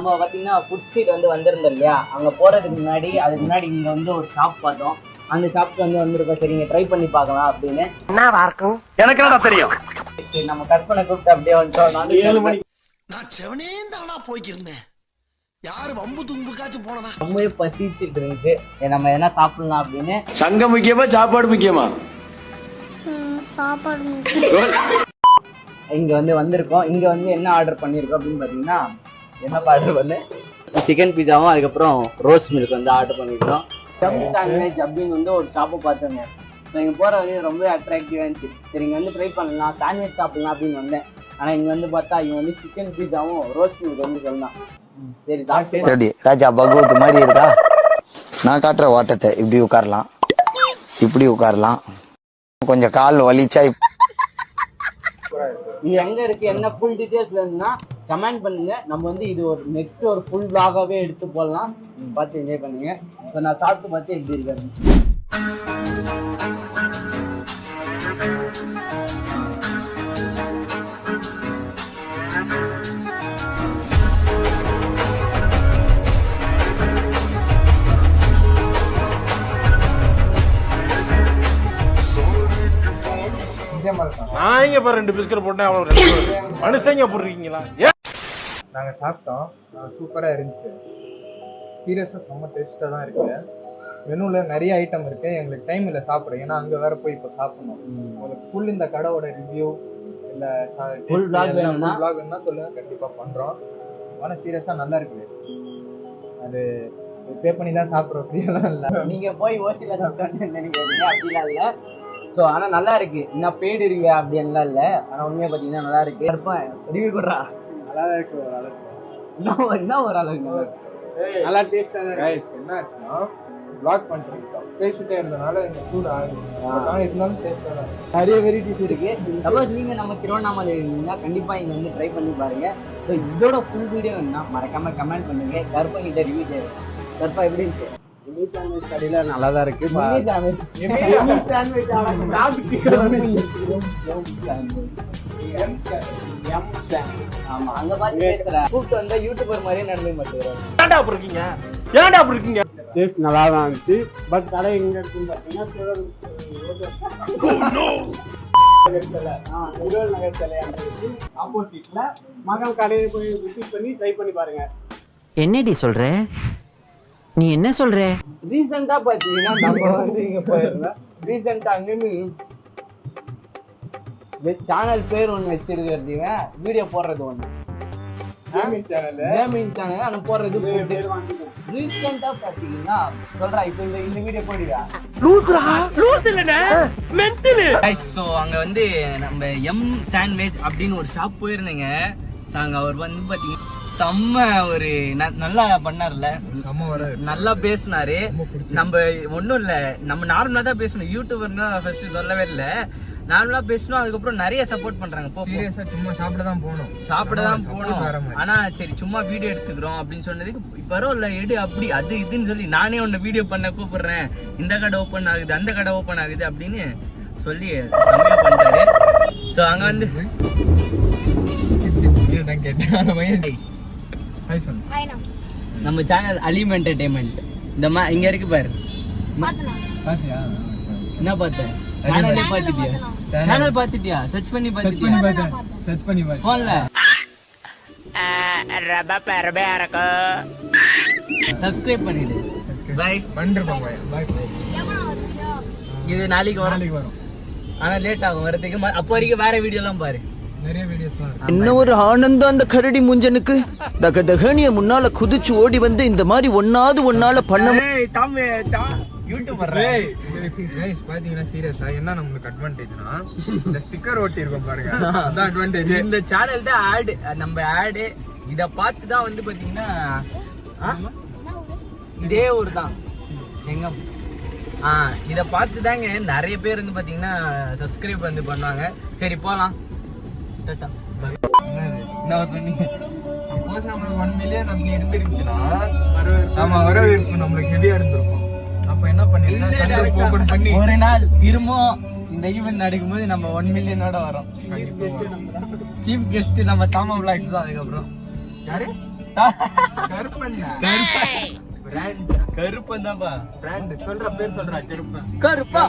நம்ம பாத்தீங்கன்னா food street வந்து வந்திருந்தோம் இல்லையா, அங்க போறதுக்கு முன்னாடி அதுக்கு முன்னாடி இங்க வந்து ஒரு ஷாப் பார்த்தோம். அந்த ஷாப்புக்கு வந்து வந்திருக்கோம். சரி இங்க ட்ரை பண்ணி பார்க்கலாம் அப்படின்னு. என்னவா இருக்கும் எனக்கு என்ன தெரியும். சரி நம்ம கற்பனை கூப்பிட்டு அப்படியே வந்துட்டோம். 7 மணிக்கு நான் செவனே தானா போய்க்கிருந்தேன். யாரு வம்பு தும்புக்காச்சும் போனதா? ரொம்பவே பசிச்சுட்டு இருந்துச்சு. நம்ம என்ன சாப்பிடலாம் அப்படின்னு. சங்கம் முக்கியமா சாப்பாடு முக்கியமா? சாப்பாடு. இங்க வந்து வந்திருக்கோம். இங்க வந்து என்ன ஆர்டர் பண்ணிருக்கோம் அப்படின்னு பாத்தீங்கன்னா, என்ன ஆர்டர் பண்ணு, சிக்கன் பீஸாவும் அதுக்கப்புறம் ரோஸ் மில்க் வந்து ஆர்டர் பண்ணிருக்கோம். டம் சாண்ட்விச் அப்படின்னு வந்து ஒரு ஷாப்பை பார்த்தோங்க. ஸோ இங்கே போகிற வரையும் ரொம்ப அட்ராக்டிவாக இருந்துச்சு. சரி இங்கே வந்து ட்ரை பண்ணலாம், சாண்ட்விச் சாப்பிடலாம் அப்படின்னு வந்தேன். ஆனால் இங்கே வந்து பார்த்தா இவங்க வந்து சிக்கன் பீஸாவும் ரோஸ் மில்க் வந்து சொல்லலாம். சரி சாப்பிட்டு ராஜா பகவத் மாதிரி இருக்கா. நான் காட்டுற ஓட்டத்தை இப்படி உட்காரலாம், இப்படி உட்காரலாம், கொஞ்சம் கால் வலிச்சா. இது எங்க இருக்கு, என்ன ஃபுல் டீடைல்ஸ் வேணும்னா கமெண்ட் பண்ணுங்க. நம்ம வந்து இது ஒரு நெக்ஸ்ட் ஒரு ஃபுல் vlog-ஆவே எடுத்து போடலாம். பார்த்து என்ஜாய் பண்ணுங்க. இப்போ நான் சாப்பிட்டு பார்த்து எப்படி இருக்காரு. நான் இங்க பாரு 2 பிஸ்கட் போட்டேன். மனுஷங்க போடுறீங்களா? நாங்கள் சாப்பிட்டோம், சூப்பராக இருந்துச்சு. சீரியஸாக செம்ம டேஸ்ட்டாக தான் இருக்குது. மெனுவில் நிறைய ஐட்டம் இருக்குது. எங்களுக்கு டைம் இல்லை சாப்பிட்றோம், ஏன்னா அங்கே வேற போய் இப்போ சாப்பிடணும். உங்களுக்கு ஃபுல் இந்த கடையோட ரிவ்யூ இல்லை ஃபுல் vlog-ன்னா சொல்லுங்கள், கண்டிப்பாக பண்ணுறோம். ஆனால் சீரியஸாக நல்லா இருக்குது. அது பே பண்ணி தான் சாப்பிட்றோம், ஃப்ரீயெல்லாம் இல்லை. நீங்கள் போய் ஓசியில் சாப்பிட்டோன்னு நினைக்கிறீங்க, அப்படிலாம் இல்லை. ஸோ ஆனால் நல்லா இருக்கு. இன்னும் பெய்டு ரிவ்யூ அப்படின்லாம் இல்லை. ஆனால் உண்மையாக பார்த்தீங்கன்னா நல்லா இருக்கு. ரிவ்யூ கொடுறா. நல்லா தான் இருக்கு. ஒரு அளவுக்கு என்ன ஒரு அளவுக்கு நல்லா டேஸ்டாக கைஸ். என்ன ஆச்சுன்னா vlog பண்ணிட்டு பேசிட்டே இருந்தனால இந்த ஃபுட் இருந்தாலும் டேஸ்ட்டாக தான் நிறைய வெரைட்டிஸ் இருக்கு. சப்போஸ் நீங்க நம்ம திருவண்ணாமலை இருந்தீங்கன்னா கண்டிப்பா இங்க வந்து ட்ரை பண்ணி பாருங்க. ஸோ இதோட ஃபுல் வீடியோ வேணும்னா மறக்காம கமெண்ட் பண்ணுங்க. கற்பா கிட்ட ரிவ்யூ தேவை. கற்பா எப்படி இருந்துச்சு? சாண்ட்விச் கடையில நல்லா தான் இருக்கு. ஆமா அங்க பாத்து பேசுறேன். கூப்பிட்டு வந்தா யூடியூபர் மாதிரியே நடந்து மாட்டேங்கிறாங்க. ஏன்டா அப்படி இருக்கீங்க? டேஸ்ட் நல்லா தான் இருந்துச்சு. பட் கடை எங்க இருக்குன்னு பாத்தீங்கன்னா திருவள்ளுவர் நகர் சிலை ஆப்போசிட்ல மகள் கடையை போய் விசிட் பண்ணி ட்ரை பண்ணி பாருங்க. என்னடி சொல்ற? நீ என்ன சொல்ற? ரீசெண்டா பாத்தீங்கன்னா நம்ம வந்து இங்க போயிருந்தோம். ரீசெண்டா அங்கன்னு சேனல் பேர் ஒண்ணு வச்சிருக்கிறது, வீடியோ போடுறது ஒண்ணு கேமிங் சேனல். ஆனா போடுறது ரீசெண்டா பாத்தீங்கன்னா சொல்றா. இப்போ இந்த வீடியோ போடுவா. ஸோ அங்க வந்து நம்ம எம் சாண்ட்விச் அப்படின்னு ஒரு ஷாப் போயிருந்தேங்க. அங்க அவர் வந்து பாத்தீங்கன்னா செம்ம ஒரு நல்லா பண்ணார்ல, நல்லா பேசினாரு. நம்ம ஒன்றும் இல்லை, நம்ம நார்மலா தான் பேசணும். யூடியூபர்னா ஃபர்ஸ்ட் சொல்லவே இல்லை, நார்மலா பேசணும். அதுக்கப்புறம் நிறைய சப்போர்ட் பண்றாங்க. சும்மா சாப்பிட தான் போனோம். ஆனா சரி சும்மா வீடியோ எடுத்துக்கிறோம் அப்படின்னு சொன்னதுக்கு பரவாயில்ல எடு அப்படி அது இதுன்னு சொல்லி நானே உன்னை வீடியோ பண்ண கூப்பிடுறேன். இந்த கடை ஓப்பன் ஆகுது, அந்த கடை ஓப்பன் ஆகுது அப்படின்னு சொல்லி செம்மையா பண்றாரு. ஸோ அங்க வந்து நம்ம சேனல் அலீம் என்டர்டெயின்மெண்ட் இந்த இங்க இருக்கு பாரு. என்ன பார்த்தேன்? சேனல் பாத்துட்டியா? சர்ச் பண்ணி போன்ல சப்ஸ்கிரைப் பண்ணிடு. பை பண்றோம். பை. இது நாளைக்கு வரும். ஆனா லேட் ஆகும் வரதுக்கு. அப்போ வரைக்கும் வேற வீடியோ எல்லாம் பாரு. நிறைய வீடியோஸ். என்ன ஒரு ஆனந்தம் அந்த கரடி முஞ்சனுக்கு. தகதகனிய முன்னால குதிச்சு ஓடி வந்து இந்த மாதிரி ஒன்னால பண்ண யூடியூபர் கைஸ் பாத்தீங்கன்னா சீரியஸா என்ன நமக்கு அட்வான்டேஜ்னா இந்த ஸ்டிக்கர் ஒட்டி இருக்கும் பாருங்க, அதான் அட்வான்டேஜ். இந்த சேனல் தான் ஆட், நம்ம ஆட் இத பார்த்து தான் வந்து பாத்தீங்கன்னா இதே ஊர் தான் செங்கம். இத பார்த்து தாங்க நிறைய பேர் வந்து பாத்தீங்கன்னா சப்ஸ்கிரைப் வந்து பண்ணுவாங்க. சரி போலாம். என்ன சொன்னீங்க? சப்போஸ் நம்மளுக்கு 1 மில்லியன் நமக்கு இருந்துருச்சுன்னா வரவேற்பு நம்மளுக்கு ஹெவியா இருந்திருக்கும். அப்ப என்ன பண்ணி ஒரு நாள் திரும்பவும் இந்த ஈவென்ட் நடக்கும்போது நம்ம 1 மில்லியனோட வரோம். சீஃப் கெஸ்ட் நம்ம தாமா விளாக்ஸ் தான். அதுக்கப்புறம் யாரு கருப்பன் தான்ப்பா. பிராண்ட் சொல்ற பேர் சொல்றா கருப்பன். கருப்பா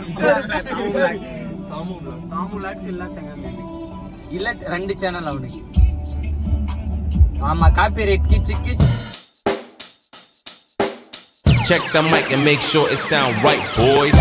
தாமு லாக்ஸ் இல்ல சங்க இல்ல 2 சேனல் அவனுக்கு. ஆமா copyright Kichu. Check the mic and make sure it sound right, boys.